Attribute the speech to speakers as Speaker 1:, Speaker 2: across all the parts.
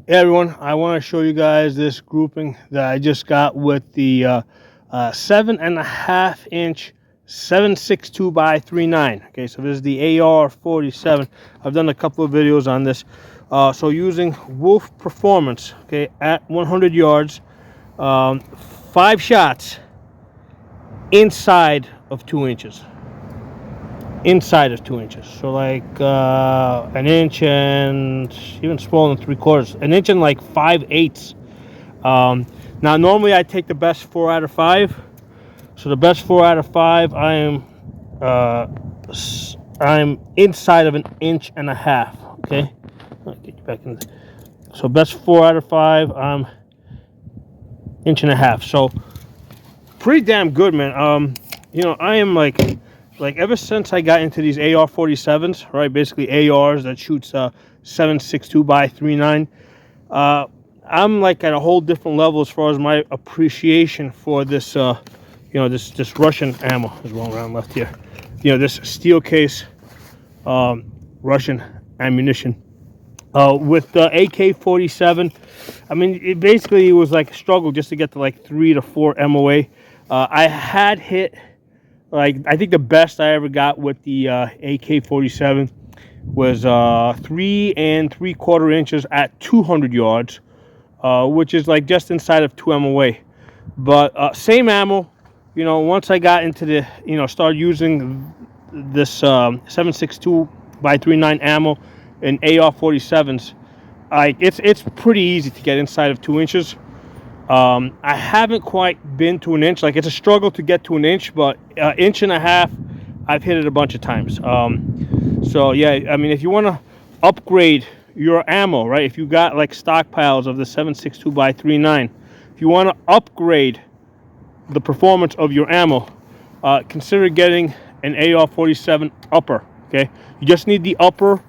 Speaker 1: Hey everyone, I want to show you guys this grouping that I just got with the 7.5 inch 7.62 by 3.9. Okay, so this is the AR-47. I've done a couple of videos on this. So using Wolf Performance, okay, at 100 yards, 5 shots inside of 2 inches. Inside of 2 inches, so like an inch and even smaller than 3/4, an inch and like 5/8. Now normally I take the best 4 out of 5. So the best 4 out of 5, uh, I'm inside of an inch and a half. Okay, let me get you back in. So best 4 out of 5, I'm inch and a half. So pretty damn good, man. I am like ever since I got into these AR-47s, right? Basically ARs that shoots 7.62 by 3.9. I'm like at a whole different level as far as my appreciation for this, this Russian ammo. There's one round left here. This steel case Russian ammunition. With the AK-47, I mean, it was like a struggle just to get to like 3 to 4 MOA. I had hit, like, I think the best I ever got with the AK-47 was 3 3/4 inches at 200 yards, which is like just inside of 2 MOA. But same ammo, once I got into the, started using this 7.62 by 3.9 ammo in AR-47s, it's pretty easy to get inside of 2 inches. I haven't quite been to an inch. Like, it's a struggle to get to an inch, but inch and a half, I've hit it a bunch of times. So yeah, I mean, if you want to upgrade your ammo, right? If you got like stockpiles of the 7.62 by 3.9, if you want to upgrade the performance of your ammo, consider getting an AR-47 upper. Okay, you just need the upper.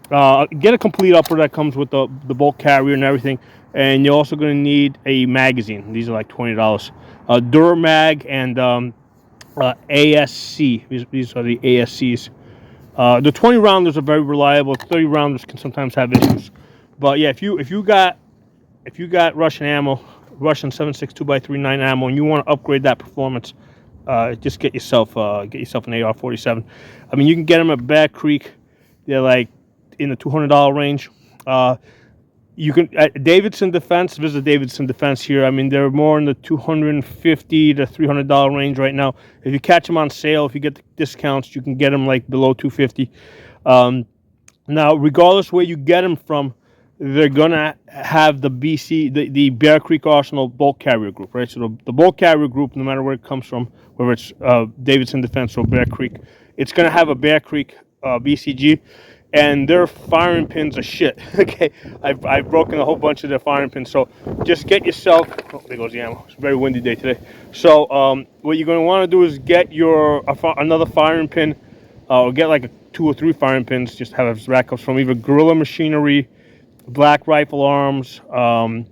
Speaker 1: Get a complete upper that comes with the bolt carrier and everything, and you're also going to need a magazine. These are like $20. Durmag and ASC. These are the ASCs. The 20 rounders are very reliable. 30 rounders can sometimes have issues, but yeah, if you got Russian ammo, Russian 7.62 by 3.9 ammo, and you want to upgrade that performance, just get yourself an AR-47. I mean, you can get them at Bear Creek. They're like in the $200 range. You can at Davidson Defense. Visit Davidson Defense here. I mean, they're more in the $250 to $300 range right now. If you catch them on sale, if you get the discounts, you can get them like below $250. Now, regardless where you get them from, they're gonna have the the Bear Creek Arsenal bolt carrier group, right? So the bolt carrier group, no matter where it comes from, whether it's Davidson Defense or Bear Creek, it's gonna have a Bear Creek BCG. And their firing pins are shit. Okay, I've broken a whole bunch of their firing pins. So just get yourself. Oh, there goes the ammo. It's a very windy day today. So what you're going to want to do is get another firing pin, or get like 2 or 3 firing pins. Just have backups from either Guerrilla Machinery, Black Rifle Arms, a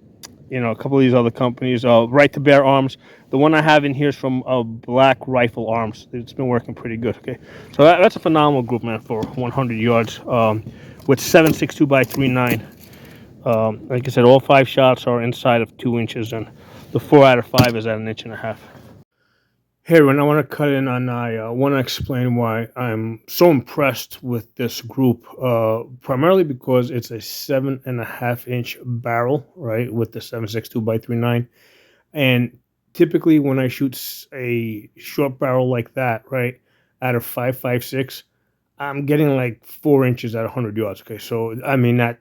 Speaker 1: couple of these other companies. Right to Bear Arms. The one I have in here is from Black Rifle Arms. It's been working pretty good. Okay, so that's a phenomenal group, man, for 100 yards with 7.62 by 3.9. Like I said, all 5 shots are inside of 2 inches, and the 4 out of 5 is at an inch and a half. Hey everyone, I want to cut in on, I want to explain why I'm so impressed with this group, primarily because it's a 7.5 inch barrel, right, with the 7.62 by 3.9, and typically when I shoot a short barrel like that, right, out of 5.56, I'm getting like 4 inches at 100 yards. Okay, so I mean at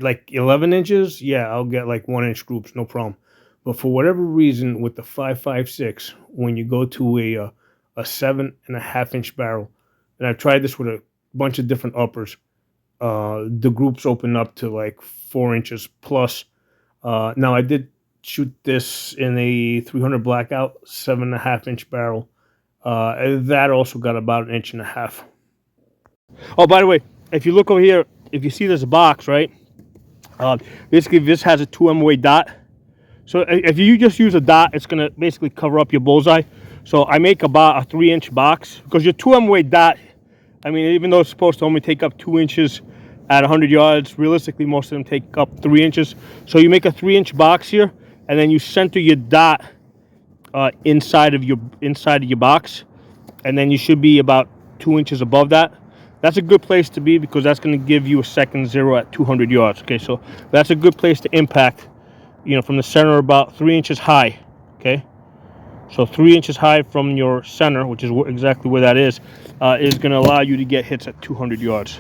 Speaker 1: like 11 inches, yeah, I'll get like 1 inch groups, no problem. But for whatever reason, with the 5.56, when you go to a 7.5 inch barrel, and I've tried this with a bunch of different uppers, the groups open up to like 4 inches plus. Now I did shoot this in a 300 blackout 7.5 inch barrel. That also got about an inch and a half. Oh, by the way, if you look over here, if you see this box, right? Basically, this has a 2 MOA dot. So if you just use a dot, it's going to basically cover up your bullseye. So I make about a 3 inch box because your 2 MOA dot, I mean, even though it's supposed to only take up 2 inches at 100 yards. Realistically, most of them take up 3 inches. So you make a 3-inch box here, and then you center your dot inside of your box, and then you should be about 2 inches above that. That's a good place to be because that's going to give you a second zero at 200 yards. Okay, so that's a good place to impact. You know, from the center about 3 inches high. Okay, so 3 inches high from your center, which is exactly where that is going to allow you to get hits at 200 yards.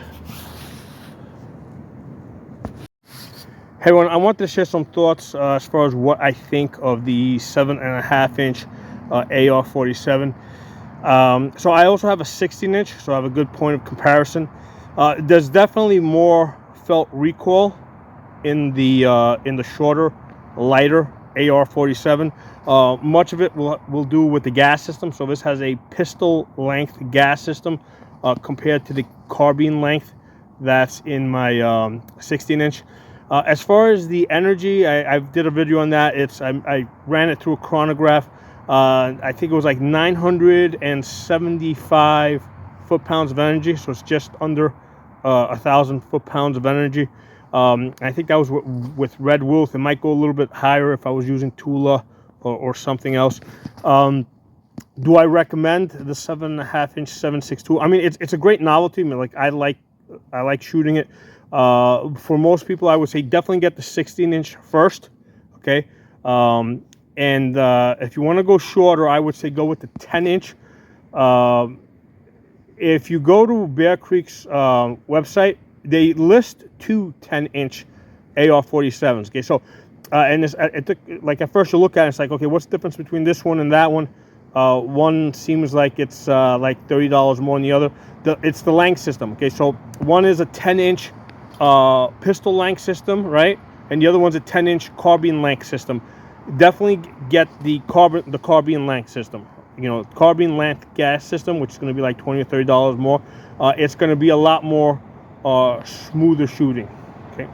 Speaker 1: Hey everyone, I want to share some thoughts as far as what I think of the 7.5-inch AR-47. So I also have a 16-inch, so I have a good point of comparison. There's definitely more felt recoil in the shorter, lighter AR-47. Much of it will do with the gas system. So this has a pistol length gas system compared to the carbine length that's in my 16-inch. As far as the energy, I did a video on that. I ran it through a chronograph. I think it was like 975 foot-pounds of energy, so it's just under 1,000 foot-pounds of energy. I think that was with Red Wolf. It might go a little bit higher if I was using Tula or something else. Do I recommend the 7.5-inch 7.62? I mean, it's a great novelty. I mean, like I like shooting it. For most people, I would say definitely get the 16-inch first. Okay. And if you want to go shorter, I would say go with the 10-inch. If you go to Bear Creek's website, they list 2 10-inch AR-47s. Okay, so and it took, like at first you look at it, it's like, okay, what's the difference between this one and that one? One seems like it's like $30 more than the other. It's the length system. Okay, so one is a 10-inch pistol length system, right? And the other one's a 10-inch carbine length system. Definitely get the carbine length system. You know, carbine length gas system, which is going to be like $20 or $30 more. It's going to be a lot more smoother shooting. Okay.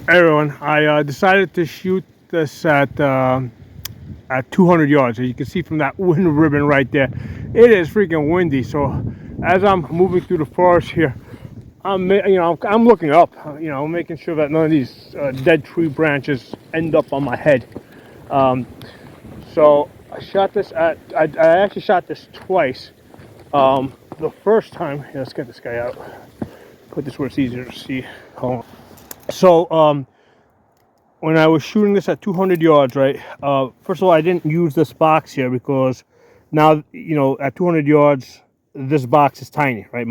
Speaker 1: Everyone, I decided to shoot this at 200 yards. As you can see from that wind ribbon right there, it is freaking windy. So as I'm moving through the forest here, I'm looking up, making sure that none of these dead tree branches end up on my head. So I shot this I actually shot this twice. The first time, let's get this guy out. Put this where it's easier to see. Hold on. So when I was shooting this at 200 yards, right? First of all, I didn't use this box here because now, at 200 yards, this box is tiny, right?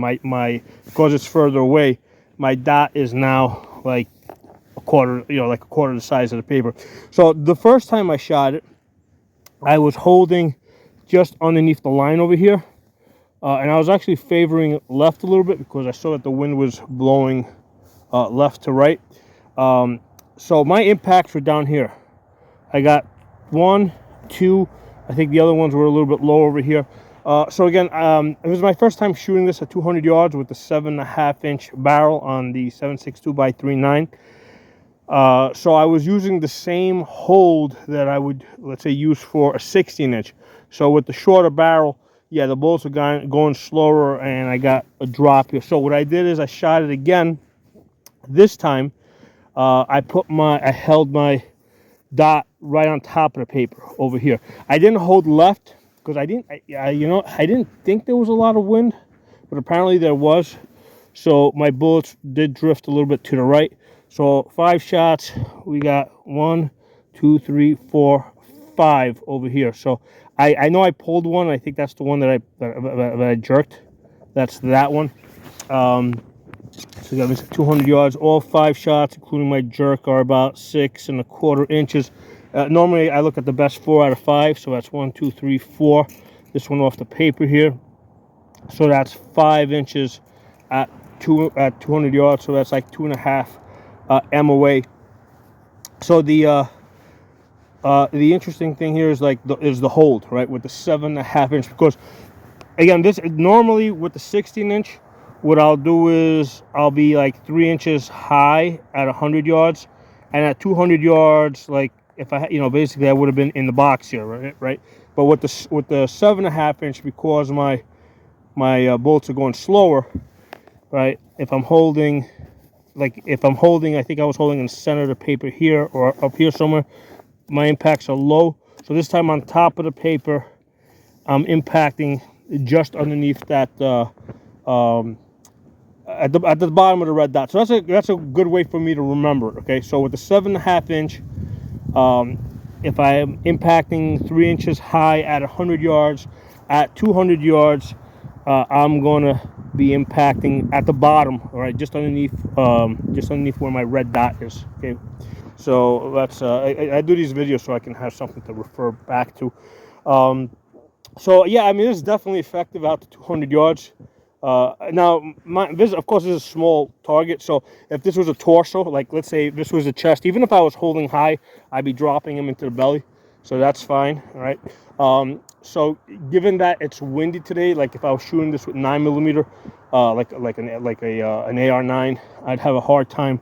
Speaker 1: Because it's further away, my dot is now like a quarter, like a quarter the size of the paper. So the first time I shot it, I was holding just underneath the line over here. And I was actually favoring left a little bit because I saw that the wind was blowing left to right. So my impacts were down here. I got 1, 2, I think the other ones were a little bit low over here. So again, it was my first time shooting this at 200 yards with the 7.5-inch barrel on the 7.62 by 3.9. So I was using the same hold that I would, let's say, use for a 16-inch. So with the shorter barrel, yeah, the bullets are going slower, and I got a drop here. So what I did is I shot it again. This time, I held my dot right on top of the paper over here. I didn't hold left because I didn't think there was a lot of wind, but apparently there was. So my bullets did drift a little bit to the right. So 5 shots, we got 1, 2, 3, 4, 5 over here. So I know I pulled one. I think that's the one that I jerked. That's that one. So that means 200 yards. All 5 shots, including my jerk, are about 6.25 inches. Normally, I look at the best 4 out of 5. So that's 1, 2, 3, 4. This one off the paper here. So that's 5 inches at 200 yards. So that's like 2.5 MOA. So the interesting thing here is the hold, right, with the 7.5-inch, because again, this normally with the 16-inch, what I'll do is I'll be like 3 inches high at 100 yards, and at 200 yards, like if I, basically I would have been in the box here, right? But with the 7.5-inch, because my bullets are going slower, right? If I'm holding, I think I was holding in the center of the paper here or up here somewhere, my impacts are low. So this time on top of the paper, I'm impacting just underneath that, at the bottom of the red dot. So that's a good way for me to remember. Okay, so with the 7.5 inch, if I am impacting 3 inches high at 100 yards, at 200 yards, I'm gonna be impacting at the bottom, all right, just underneath where my red dot is. Okay, so that's I do these videos so I can have something to refer back to. So yeah, I mean, this is definitely effective out to 200 yards. Now, of course, this is a small target, so if this was a torso, like let's say this was a chest, even if I was holding high, I'd be dropping him into the belly, so that's fine, all right? So given that it's windy today, like if I was shooting this with 9mm, like an AR-9, I'd have a hard time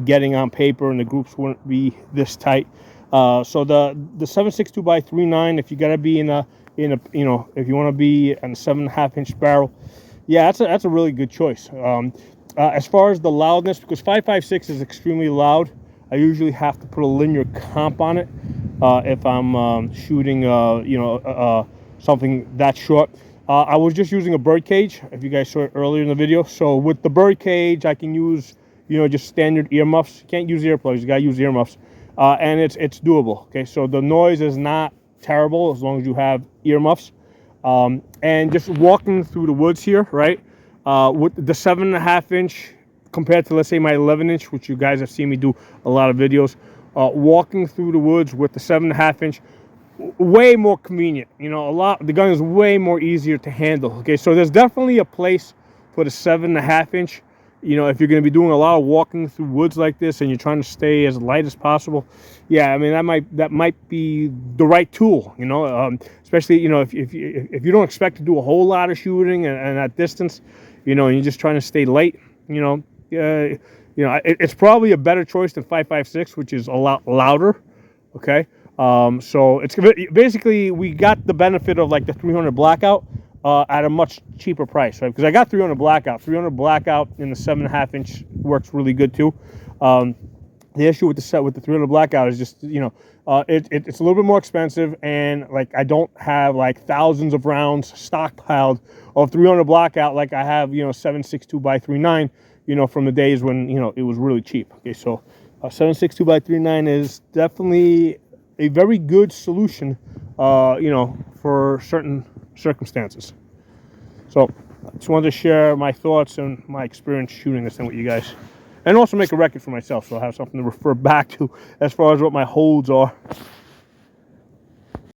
Speaker 1: getting on paper, and the groups wouldn't be this tight. So the 7.62 by 3.9, if you gotta be in a if you want to be on a 7.5 inch barrel, yeah, that's a really good choice. As far as the loudness, because 5.56 is extremely loud, I usually have to put a linear comp on it if I'm shooting something that short. I was just using a bird cage, if you guys saw it earlier in the video. So with the bird cage, I can use just standard earmuffs. You can't use earplugs, you gotta use earmuffs, and it's doable. Okay, so the noise is not terrible as long as you have earmuffs. And just walking through the woods here, right, with the 7.5 inch compared to, let's say, my 11 inch, which you guys have seen me do a lot of videos, walking through the woods with the 7.5 inch, way more convenient. The gun is way more easier to handle. Okay, so there's definitely a place for the 7.5 inch. If you're going to be doing a lot of walking through woods like this and you're trying to stay as light as possible, yeah, I mean, that might be the right tool. Especially if you don't expect to do a whole lot of shooting and at distance, and you're just trying to stay light. It's probably a better choice than 5.56, which is a lot louder. Okay, so it's basically, we got the benefit of like the 300 blackout. At a much cheaper price, right? Because I got 300 blackout. 300 blackout in the 7.5 inch works really good too. The issue with the 300 blackout is just it's a little bit more expensive, and like I don't have like thousands of rounds stockpiled of 300 blackout like I have 7.62 by 3.9 from the days when it was really cheap. Okay, so 7.62 by 3.9 is definitely a very good solution for certain circumstances. So I just wanted to share my thoughts and my experience shooting this thing with you guys, and also make a record for myself so I have something to refer back to as far as what my holds are.